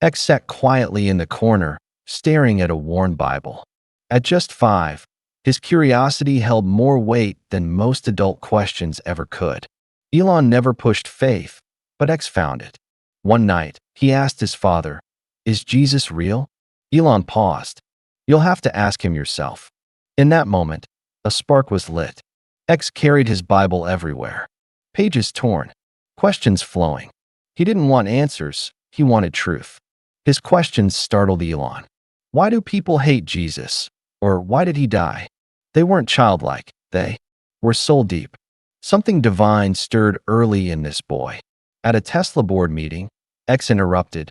X sat quietly in the corner, staring at a worn Bible. At just 5, his curiosity held more weight than most adult questions ever could. Elon never pushed faith, but X found it. One night, he asked his father, "Is Jesus real?" Elon paused. "You'll have to ask him yourself." In that moment, a spark was lit. X carried his Bible everywhere. Pages torn, questions flowing. He didn't want answers, he wanted truth. His questions startled Elon. Why do people hate Jesus? Or why did he die? They weren't childlike, they were soul deep. Something divine stirred early in this boy. At a Tesla board meeting, X interrupted,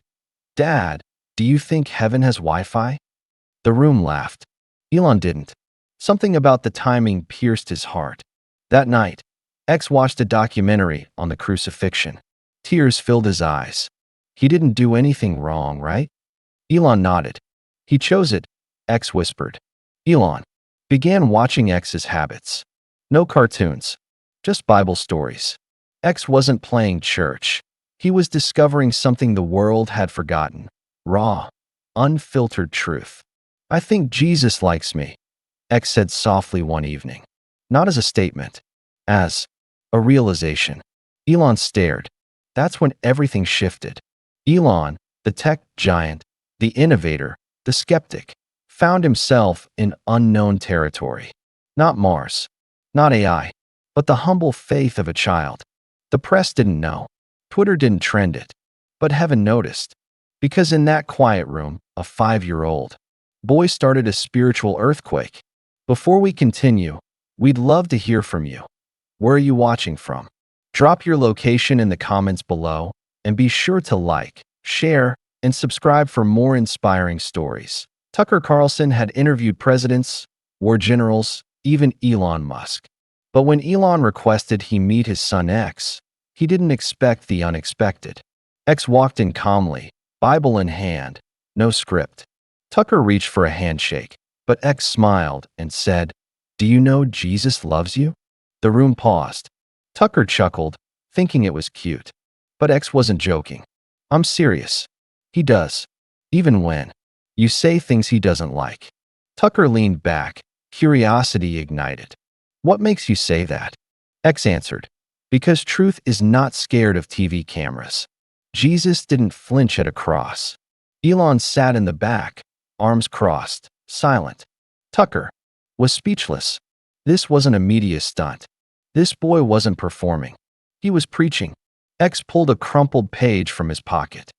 "Dad, do you think heaven has Wi-Fi?" The room laughed. Elon didn't. Something about the timing pierced his heart. That night, X watched a documentary on the crucifixion. Tears filled his eyes. He didn't do anything wrong, right? Elon nodded. He chose it, X whispered. Elon began watching X's habits. No cartoons, just Bible stories. X wasn't playing church. He was discovering something the world had forgotten. Raw, unfiltered truth. "I think Jesus likes me," X said softly one evening. Not as a statement, as a realization. Elon stared. That's when everything shifted. Elon, the tech giant, the innovator, the skeptic, found himself in unknown territory. Not Mars, not AI, but the humble faith of a child. The press didn't know. Twitter didn't trend it. But heaven noticed. Because in that quiet room, a 5-year-old boy started a spiritual earthquake. Before we continue, we'd love to hear from you. Where are you watching from? Drop your location in the comments below, and be sure to like, share, and subscribe for more inspiring stories. Tucker Carlson had interviewed presidents, war generals, even Elon Musk. But when Elon requested he meet his son X, he didn't expect the unexpected. X walked in calmly, Bible in hand, no script. Tucker reached for a handshake, but X smiled and said, "Do you know Jesus loves you?" The room paused. Tucker chuckled, thinking it was cute. But X wasn't joking. "I'm serious. He does. Even when you say things he doesn't like." Tucker leaned back, curiosity ignited. "What makes you say that?" X answered, "Because truth is not scared of TV cameras." Jesus didn't flinch at a cross. Elon sat in the back, arms crossed, silent. Tucker was speechless. This wasn't a media stunt. This boy wasn't performing. He was preaching. X pulled a crumpled page from his pocket.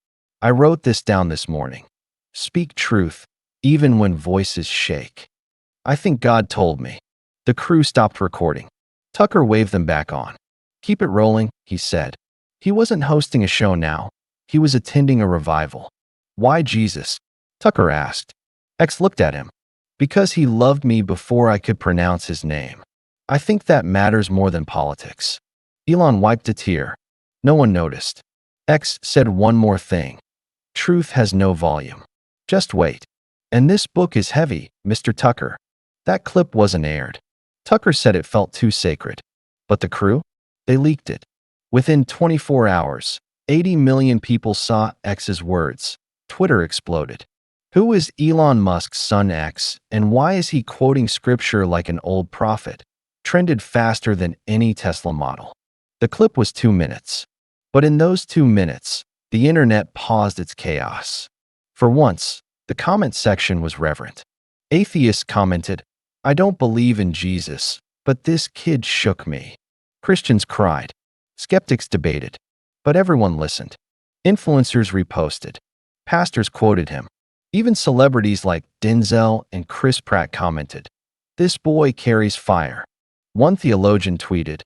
"I wrote this down this morning. Speak truth, even when voices shake. I think God told me." The crew stopped recording. Tucker waved them back on. "Keep it rolling," he said. He wasn't hosting a show now. He was attending a revival. "Why Jesus?" Tucker asked. X looked at him. "Because he loved me before I could pronounce his name. I think that matters more than politics." Elon wiped a tear. No one noticed. X said one more thing. "Truth has no volume. Just wait. And this book is heavy, Mr. Tucker." That clip wasn't aired. Tucker said it felt too sacred. But the crew? They leaked it. Within 24 hours, 80 million people saw X's words. Twitter exploded. Who is Elon Musk's son X, and why is he quoting scripture like an old prophet? Trended faster than any Tesla model. The clip was 2 minutes. But in those 2 minutes, the internet paused its chaos. For once, the comment section was reverent. Atheists commented, "I don't believe in Jesus, but this kid shook me." Christians cried. Skeptics debated. But everyone listened. Influencers reposted. Pastors quoted him. Even celebrities like Denzel and Chris Pratt commented, "This boy carries fire." One theologian tweeted,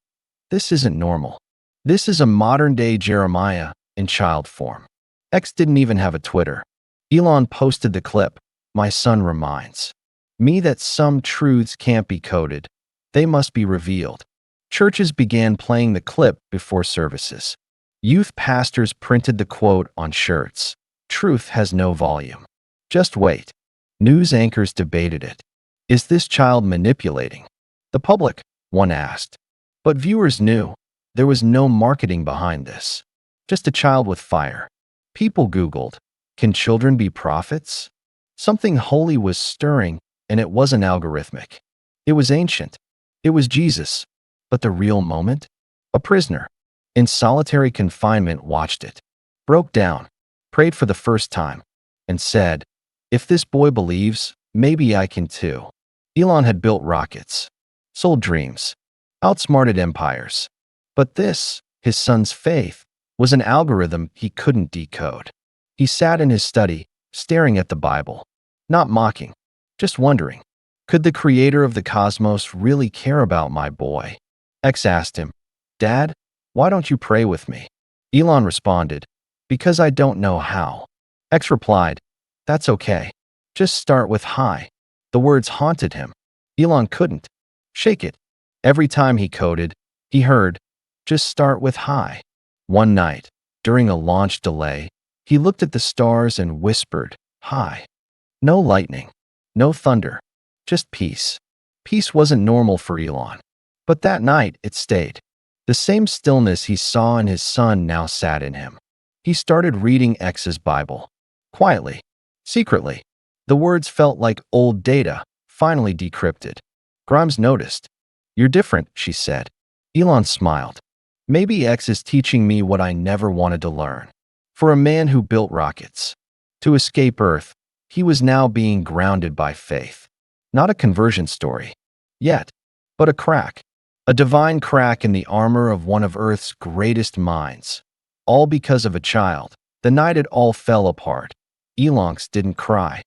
"This isn't normal. This is a modern-day Jeremiah in child form." X didn't even have a Twitter. Elon posted the clip. "My son reminds me that some truths can't be coded. They must be revealed." Churches began playing the clip before services. Youth pastors printed the quote on shirts. "Truth has no volume. Just wait." News anchors debated it. "Is this child manipulating the public?" one asked. But viewers knew there was no marketing behind this. Just a child with fire. People Googled, Can children be prophets? Something holy was stirring, and it wasn't algorithmic. It was ancient. It was Jesus. But the real moment? A prisoner, in solitary confinement, watched it, broke down, prayed for the first time, and said, "If this boy believes, maybe I can too." Elon had built rockets, sold dreams, outsmarted empires. But this, his son's faith, was an algorithm he couldn't decode. He sat in his study, staring at the Bible, not mocking, just wondering, could the creator of the cosmos really care about my boy? X asked him, "Dad, why don't you pray with me?" Elon responded, "Because I don't know how." X replied, "That's okay. Just start with hi." The words haunted him. Elon couldn't shake it. Every time he coded, he heard, "Just start with hi." One night, during a launch delay, he looked at the stars and whispered, "Hi." No lightning, no thunder, just peace. Peace wasn't normal for Elon. But that night, it stayed. The same stillness he saw in his son now sat in him. He started reading X's Bible. Quietly, secretly. The words felt like old data, finally decrypted. Grimes noticed. "You're different," she said. Elon smiled. "Maybe X is teaching me what I never wanted to learn." For a man who built rockets to escape Earth, he was now being grounded by faith. Not a conversion story, yet, but a crack. A divine crack in the armor of one of Earth's greatest minds. All because of a child. The night it all fell apart, Elonx didn't cry.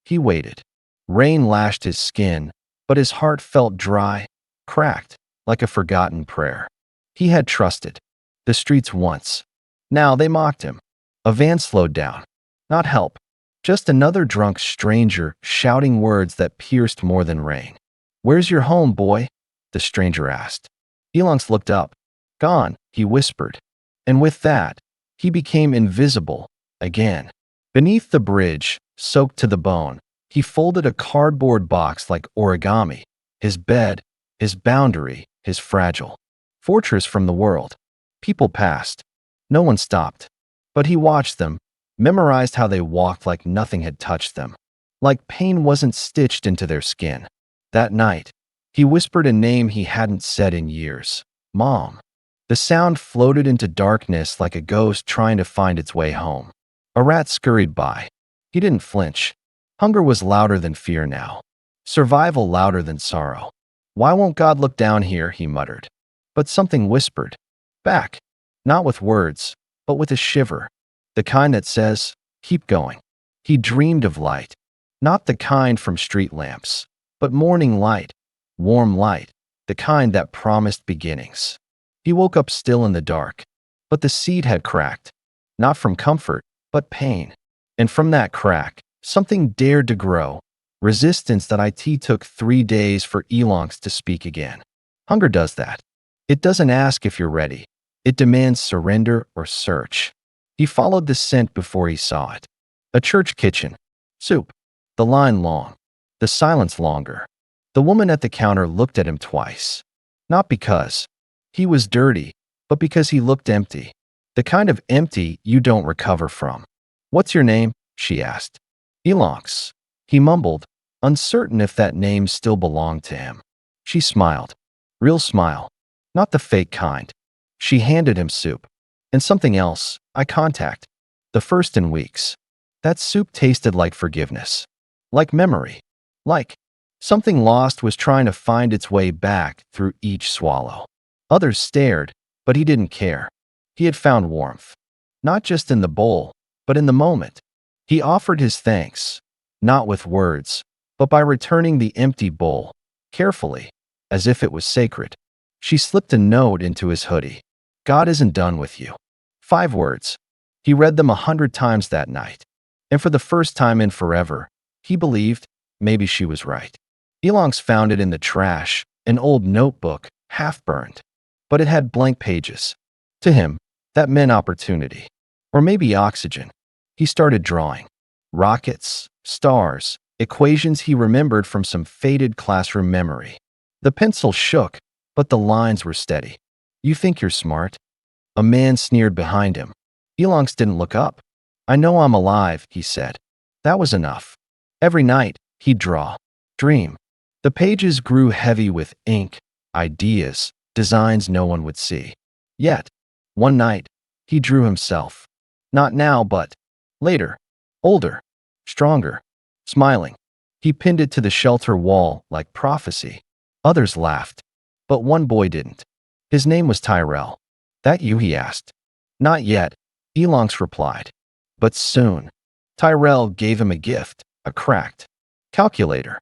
He waited. Rain lashed his skin, but his heart felt dry, cracked, like a forgotten prayer. He had trusted the streets once. Now they mocked him. A van slowed down. Not help. Just another drunk stranger shouting words that pierced more than rain. "Where's your home, boy?" the stranger asked. Elonx looked up. "Gone," he whispered. And with that, he became invisible again. Beneath the bridge, soaked to the bone, he folded a cardboard box like origami. His bed, his boundary, his fragile fortress from the world. People passed. No one stopped. But he watched them, memorized how they walked like nothing had touched them. Like pain wasn't stitched into their skin. That night, he whispered a name he hadn't said in years. Mom. The sound floated into darkness like a ghost trying to find its way home. A rat scurried by. He didn't flinch. Hunger was louder than fear now. Survival louder than sorrow. "Why won't God look down here?" he muttered. But something whispered. Back. Not with words, but with a shiver. The kind that says, "Keep going." He dreamed of light. Not the kind from street lamps, but morning light. Warm light, the kind that promised beginnings. He woke up still in the dark, but the seed had cracked, not from comfort, but pain. And from that crack, something dared to grow, resistance that it took 3 days for Elonx to speak again. Hunger does that. It doesn't ask if you're ready. It demands surrender or search. He followed the scent before he saw it. A church kitchen. Soup. The line long. The silence longer. The woman at the counter looked at him twice. Not because he was dirty, but because he looked empty. The kind of empty you don't recover from. "What's your name?" she asked. "Elonx." He mumbled, uncertain if that name still belonged to him. She smiled. Real smile. Not the fake kind. She handed him soup. And something else, eye contact. The first in weeks. That soup tasted like forgiveness. Like memory. Like something lost was trying to find its way back through each swallow. Others stared, but he didn't care. He had found warmth. Not just in the bowl, but in the moment. He offered his thanks, not with words, but by returning the empty bowl, carefully, as if it was sacred. She slipped a note into his hoodie. "God isn't done with you." 5 words. He read them 100 times that night. And for the first time in forever, he believed maybe she was right. Elonx found it in the trash, an old notebook, half-burned. But it had blank pages. To him, that meant opportunity. Or maybe oxygen. He started drawing. Rockets, stars, equations he remembered from some faded classroom memory. The pencil shook, but the lines were steady. "You think you're smart?" A man sneered behind him. Elonx didn't look up. I know I'm alive, he said. That was enough. Every night, he'd draw, dream. The pages grew heavy with ink, ideas, designs no one would see. Yet, one night, he drew himself. Not now, but later. Older, stronger, smiling. He pinned it to the shelter wall like prophecy. Others laughed, but one boy didn't. His name was Tyrell. That you? He asked. Not yet, Elonx replied. But soon. Tyrell gave him a gift, a cracked calculator.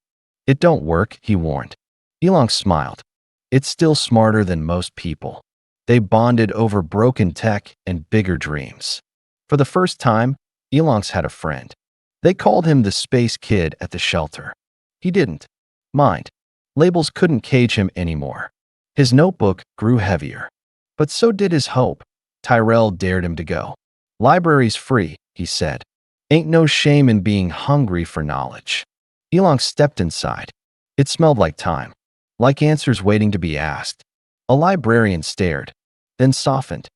It don't work, he warned. Elonx smiled. It's still smarter than most people. They bonded over broken tech and bigger dreams. For the first time, Elonx had a friend. They called him the Space Kid at the shelter. He didn't mind. Labels couldn't cage him anymore. His notebook grew heavier. But so did his hope. Tyrell dared him to go. Library's free, he said. Ain't no shame in being hungry for knowledge. Elonx stepped inside. It smelled like time, like answers waiting to be asked. A librarian stared, then softened.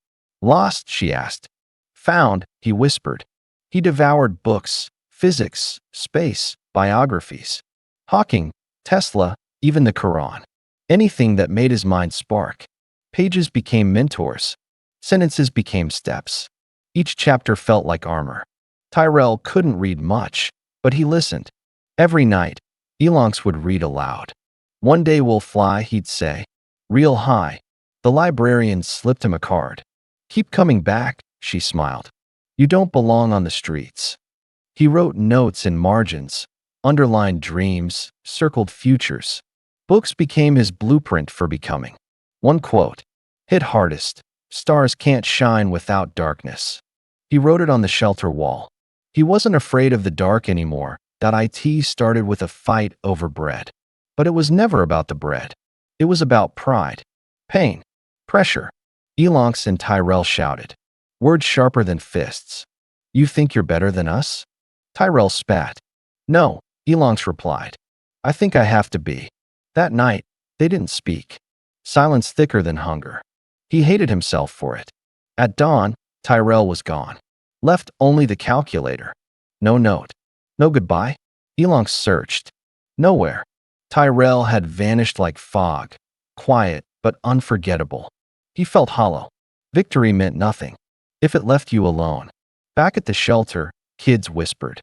Lost? She asked. Found, he whispered. He devoured books, physics, space, biographies. Hawking, Tesla, even the Quran. Anything that made his mind spark. Pages became mentors. Sentences became steps. Each chapter felt like armor. Tyrell couldn't read much, but he listened. Every night, Elonx would read aloud. One day we'll fly, he'd say. Real high. The librarian slipped him a card. Keep coming back, she smiled. You don't belong on the streets. He wrote notes in margins, underlined dreams, circled futures. Books became his blueprint for becoming. One quote hit hardest. Stars can't shine without darkness. He wrote it on the shelter wall. He wasn't afraid of the dark anymore. That IT started with a fight over bread. But it was never about the bread. It was about pride, pain, pressure. Elonx and Tyrell shouted. Words sharper than fists. You think you're better than us? Tyrell spat. No, Elonx replied. I think I have to be. That night, they didn't speak. Silence thicker than hunger. He hated himself for it. At dawn, Tyrell was gone. Left only the calculator. No note. No goodbye. Elonx searched. Nowhere. Tyrell had vanished like fog. Quiet, but unforgettable. He felt hollow. Victory meant nothing. If it left you alone. Back at the shelter, kids whispered.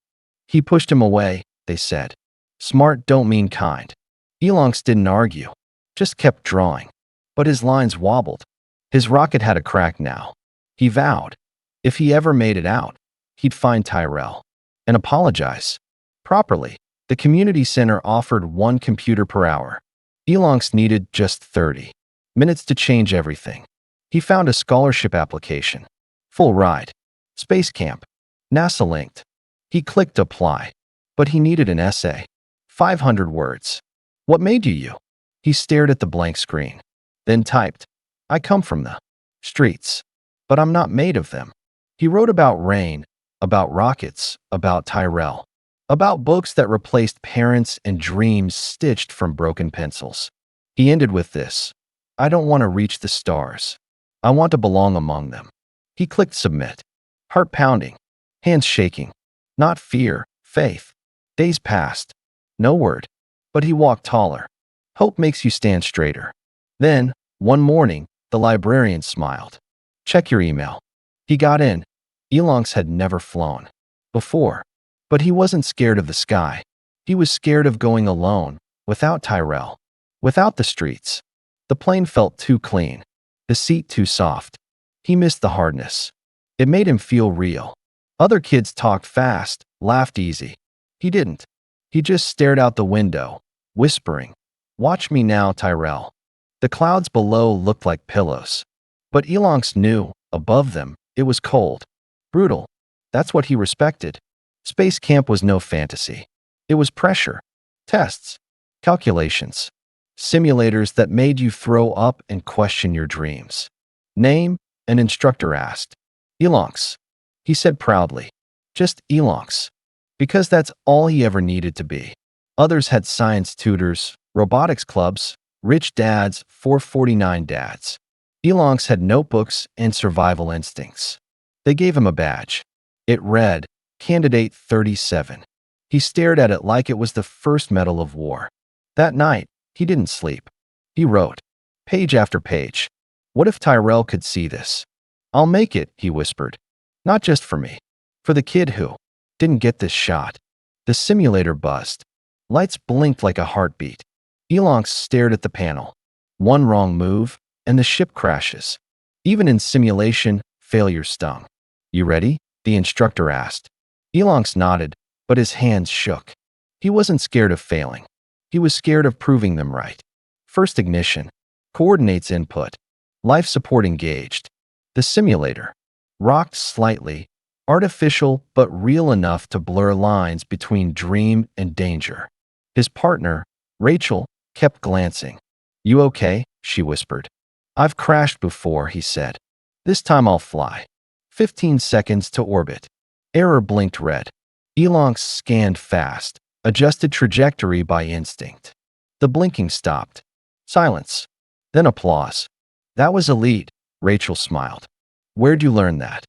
He pushed him away, they said. Smart don't mean kind. Elonx didn't argue. Just kept drawing. But his lines wobbled. His rocket had a crack now. He vowed. If he ever made it out, he'd find Tyrell. And apologize. Properly. The community center offered 1 computer per hour. Elonx needed just 30 minutes to change everything. He found a scholarship application. Full ride. Space camp. NASA linked. He clicked apply. But he needed an essay. 500 words. What made you you? He stared at the blank screen. Then typed. I come from the streets. But I'm not made of them. He wrote about rain, about rockets, about Tyrell. About books that replaced parents and dreams stitched from broken pencils. He ended with this. I don't want to reach the stars. I want to belong among them. He clicked submit. Heart pounding. Hands shaking. Not fear, faith. Days passed. No word. But he walked taller. Hope makes you stand straighter. Then, one morning, the librarian smiled. Check your email. He got in. Elonx had never flown before. But he wasn't scared of the sky. He was scared of going alone, without Tyrell, without the streets. The plane felt too clean, the seat too soft. He missed the hardness. It made him feel real. Other kids talked fast, laughed easy. He didn't. He just stared out the window, whispering, Watch me now, Tyrell. The clouds below looked like pillows. But Elonx knew, above them, it was cold. Brutal. That's what he respected. Space camp was no fantasy. It was pressure, tests, calculations, simulators that made you throw up and question your dreams. Name? An instructor asked. Elonx. He said proudly. Just Elonx. Because that's all he ever needed to be. Others had science tutors, robotics clubs, rich dads, 449 dads. Elonx had notebooks and survival instincts. They gave him a badge. It read, Candidate 37. He stared at it like it was the first medal of war. That night, he didn't sleep. He wrote, page after page. What if Tyrell could see this? I'll make it, he whispered. Not just for me. For the kid who didn't get this shot. The simulator buzzed. Lights blinked like a heartbeat. Elon stared at the panel. One wrong move, and the ship crashes. Even in simulation, failure stung. You ready? The instructor asked. Elon nodded, but his hands shook. He wasn't scared of failing. He was scared of proving them right. First ignition. Coordinates input. Life support engaged. The simulator rocked slightly, artificial but real enough to blur lines between dream and danger. His partner, Rachel, kept glancing. You okay? She whispered. I've crashed before, he said. This time I'll fly. 15 seconds to orbit. Error blinked red. Elon scanned fast, adjusted trajectory by instinct. The blinking stopped. Silence. Then applause. That was elite, Rachel smiled. Where'd you learn that?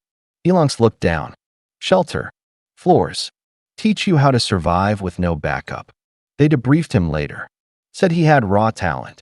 Elon looked down. Shelter. Floors. Teach you how to survive with no backup. They debriefed him later. Said he had raw talent.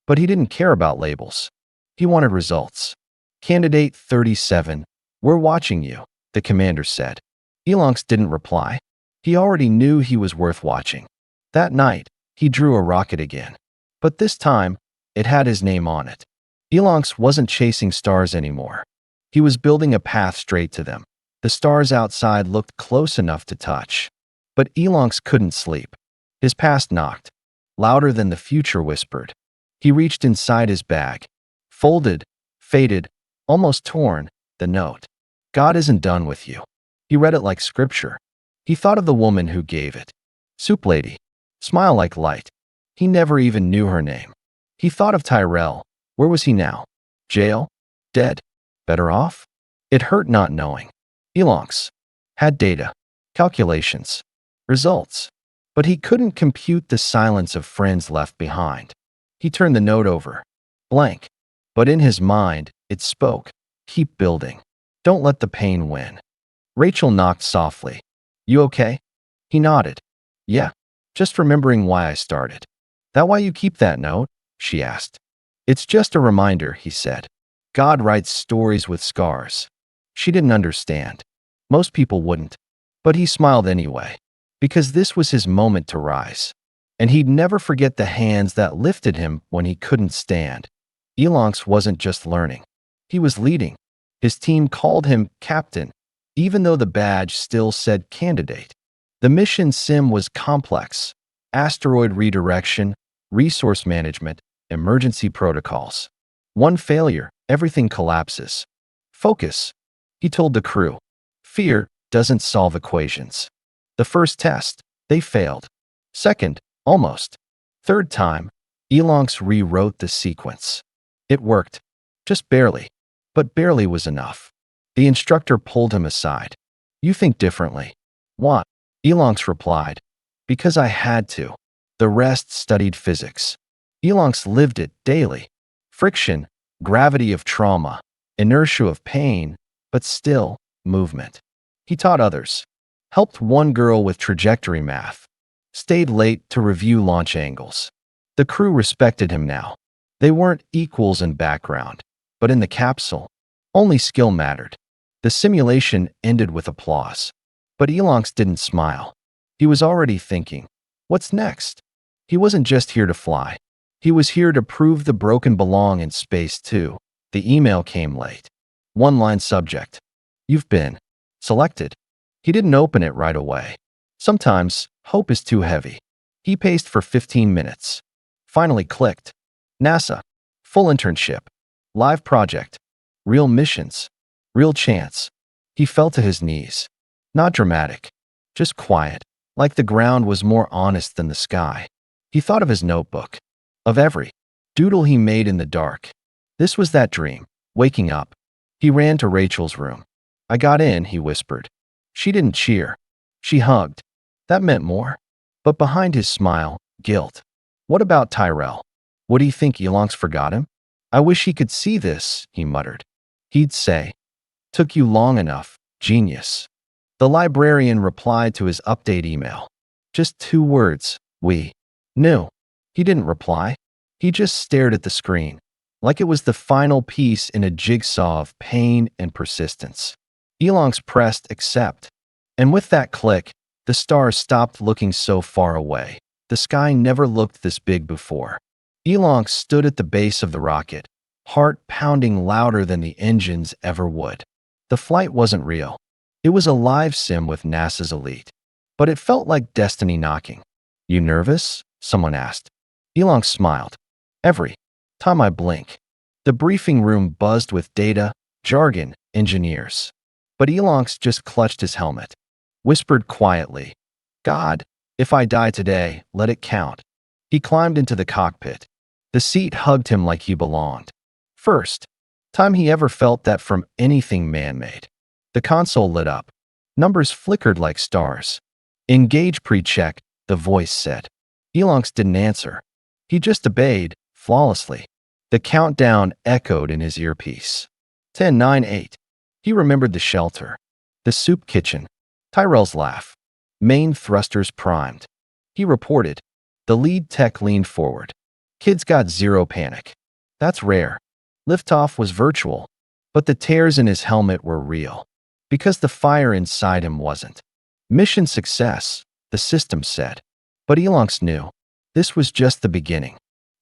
But he didn't care about labels. He wanted results. Candidate 37. We're watching you, the commander said. Elon didn't reply. He already knew he was worth watching. That night, he drew a rocket again. But this time, it had his name on it. Elon wasn't chasing stars anymore. He was building a path straight to them. The stars outside looked close enough to touch. But Elon couldn't sleep. His past knocked. Louder than the future whispered. He reached inside his bag. Folded, faded, almost torn, the note. God isn't done with you. He read it like scripture. He thought of the woman who gave it. Soup lady. Smile like light. He never even knew her name. He thought of Tyrell. Where was he now? Jail? Dead? Better off? It hurt not knowing. Elonx had data, calculations, results. But he couldn't compute the silence of friends left behind. He turned the note over. Blank. But in his mind, it spoke. Keep building. Don't let the pain win. Rachel knocked softly. You okay? He nodded. Yeah. Just remembering why I started. That why you keep that note? She asked. It's just a reminder, he said. God writes stories with scars. She didn't understand. Most people wouldn't. But he smiled anyway. Because this was his moment to rise. And he'd never forget the hands that lifted him when he couldn't stand. Elon wasn't just learning. He was leading. His team called him captain, even though the badge still said candidate. The mission sim was complex. Asteroid redirection, resource management, emergency protocols. One failure, everything collapses. Focus, he told the crew. Fear doesn't solve equations. The first test, they failed. Second, almost. Third time, Elon rewrote the sequence. It worked. Just barely. But barely was enough. The instructor pulled him aside. You think differently. What? Elon replied. Because I had to. The rest studied physics. Elon lived it daily. Friction, gravity of trauma, inertia of pain, but still, movement. He taught others. Helped one girl with trajectory math. Stayed late to review launch angles. The crew respected him now. They weren't equals in background, but in the capsule, only skill mattered. The simulation ended with applause. But Elon didn't smile. He was already thinking, what's next? He wasn't just here to fly. He was here to prove the broken belong in space too. The email came late. One-line subject. You've been selected. He didn't open it right away. Sometimes, hope is too heavy. He paced for 15 minutes. Finally clicked. NASA. Full internship. Live project. Real missions. Real chance. He fell to his knees. Not dramatic. Just quiet. Like the ground was more honest than the sky. He thought of his notebook. Of every doodle he made in the dark. This was that dream. Waking up. He ran to Rachel's room. I got in, he whispered. She didn't cheer. She hugged. That meant more. But behind his smile, guilt. What about Tyrell? Would he think Elon's forgot him? I wish he could see this, he muttered. He'd say, took you long enough, genius. The librarian replied to his update email. Just 2 words, we knew. He didn't reply. He just stared at the screen, like it was the final piece in a jigsaw of pain and persistence. Elon's pressed accept. And with that click, the stars stopped looking so far away. The sky never looked this big before. Elon stood at the base of the rocket, heart pounding louder than the engines ever would. The flight wasn't real. It was a live sim with NASA's elite. But it felt like destiny knocking. You nervous? Someone asked. Elon smiled. Every time I blink. The briefing room buzzed with data, jargon, engineers. But Elon just clutched his helmet. Whispered quietly, God, if I die today, let it count. He climbed into the cockpit. The seat hugged him like he belonged. First time he ever felt that from anything man-made. The console lit up. Numbers flickered like stars. Engage pre-check, the voice said. Elon didn't answer. He just obeyed, flawlessly. The countdown echoed in his earpiece. 10, 9, 8. He remembered the shelter. The soup kitchen. Tyrell's laugh. Main thrusters primed. He reported. The lead tech leaned forward. Kids got zero panic. That's rare. Liftoff was virtual, but the tears in his helmet were real. Because the fire inside him wasn't. Mission success, the system said. But Elon knew. This was just the beginning.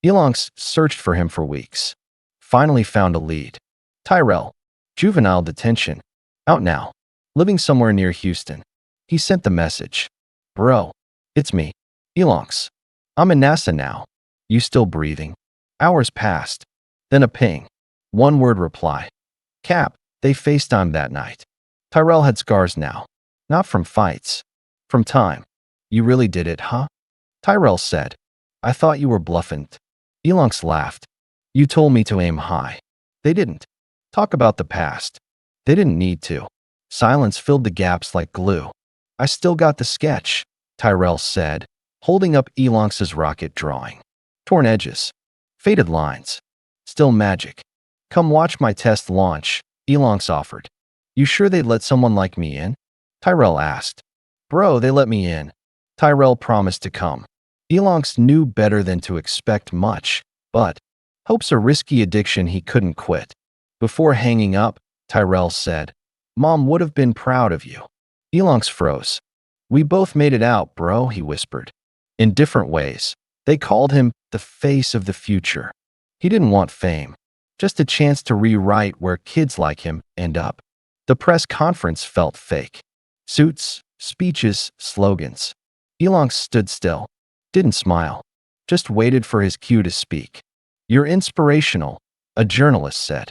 Elon searched for him for weeks. Finally found a lead. Tyrell. Juvenile detention. Out now. Living somewhere near Houston. He sent the message. Bro. It's me. Elon. I'm in NASA now. You still breathing? Hours passed. Then a ping. One word reply. Cap. They FaceTimed that night. Tyrell had scars now. Not from fights. From time. You really did it, huh? Tyrell said. I thought you were bluffing. Elon laughed. You told me to aim high. They didn't. Talk about the past. They didn't need to. Silence filled the gaps like glue. I still got the sketch, Tyrell said, holding up Elon's rocket drawing. Torn edges. Faded lines. Still magic. Come watch my test launch, Elon offered. You sure they'd let someone like me in? Tyrell asked. Bro, they let me in. Tyrell promised to come. Elon knew better than to expect much, but hope's a risky addiction he couldn't quit. Before hanging up, Tyrell said, Mom would have been proud of you. Elon froze. We both made it out, bro, he whispered. In different ways. They called him the face of the future. He didn't want fame, just a chance to rewrite where kids like him end up. The press conference felt fake. Suits, speeches, slogans. Elon stood still, didn't smile, just waited for his cue to speak. You're inspirational, a journalist said.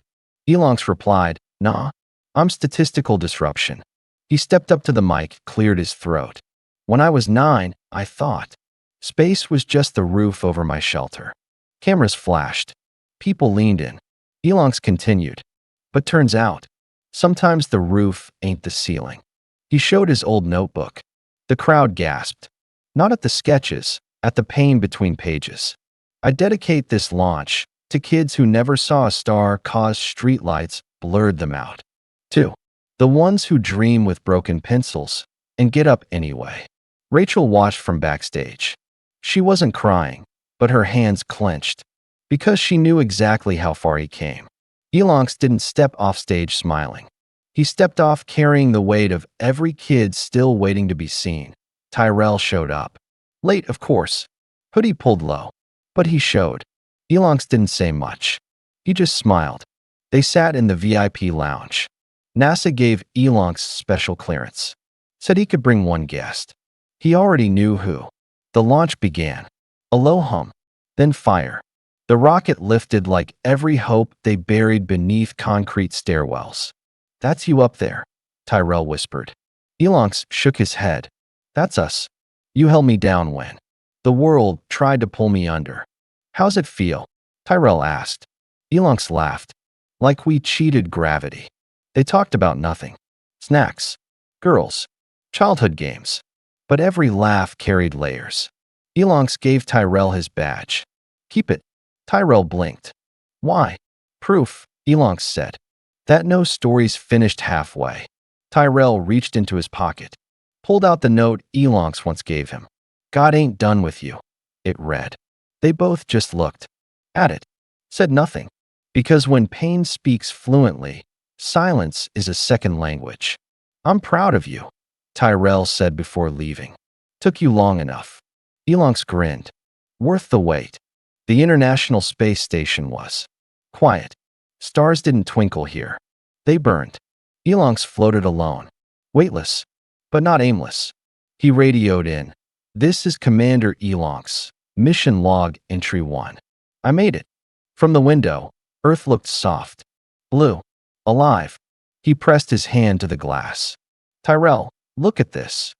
Elon replied, Nah, I'm statistical disruption. He stepped up to the mic, cleared his throat. When I was 9, I thought. Space was just the roof over my shelter. Cameras flashed. People leaned in. Elon continued. But turns out, sometimes the roof ain't the ceiling. He showed his old notebook. The crowd gasped. Not at the sketches, at the pain between pages. I dedicate this launch to kids who never saw a star cause streetlights blurred them out. 2. The ones who dream with broken pencils and get up anyway. Rachel watched from backstage. She wasn't crying, but her hands clenched, because she knew exactly how far he came. Elon didn't step off stage smiling. He stepped off carrying the weight of every kid still waiting to be seen. Tyrell showed up. Late, of course. Hoodie pulled low. But he showed. Elon didn't say much. He just smiled. They sat in the VIP lounge. NASA gave Elon special clearance. Said he could bring one guest. He already knew who. The launch began. A low hum. Then fire. The rocket lifted like every hope they buried beneath concrete stairwells. That's you up there, Tyrell whispered. Elon shook his head. That's us. You held me down when the world tried to pull me under. How's it feel? Tyrell asked. Elon laughed. Like we cheated gravity. They talked about nothing. Snacks. Girls. Childhood games. But every laugh carried layers. Elon gave Tyrell his badge. Keep it. Tyrell blinked. Why? Proof, Elon said. That no story's finished halfway. Tyrell reached into his pocket, pulled out the note Elon once gave him. God ain't done with you, it read. They both just looked at it, said nothing. Because when pain speaks fluently, silence is a second language. I'm proud of you, Tyrell said before leaving. Took you long enough. Elon grinned. Worth the wait. The International Space Station was quiet. Stars didn't twinkle here. They burned. Elon floated alone, weightless, but not aimless. He radioed in. This is Commander Elon's. Mission log entry 1. I made it. From the window, Earth looked soft, blue, alive. He pressed his hand to the glass. Tyrell, look at this.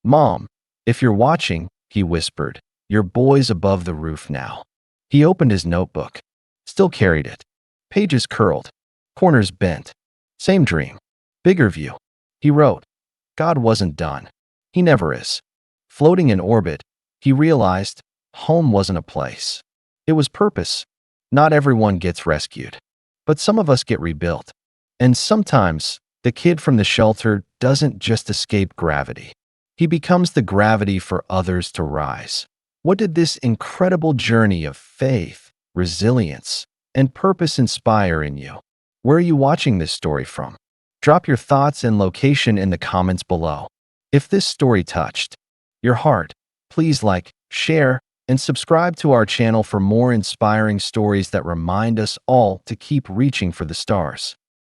Mom, if you're watching, he whispered, your boy's above the roof now. He opened his notebook. Still carried it. Pages curled, corners bent. Same dream. Bigger view. He wrote, God wasn't done. He never is. Floating in orbit, he realized home wasn't a place. It was purpose. Not everyone gets rescued, but some of us get rebuilt. And sometimes, the kid from the shelter doesn't just escape gravity. He becomes the gravity for others to rise. What did this incredible journey of faith, resilience, and purpose inspire in you? Where are you watching this story from? Drop your thoughts and location in the comments below. If this story touched your heart, please like, share, and subscribe to our channel for more inspiring stories that remind us all to keep reaching for the stars.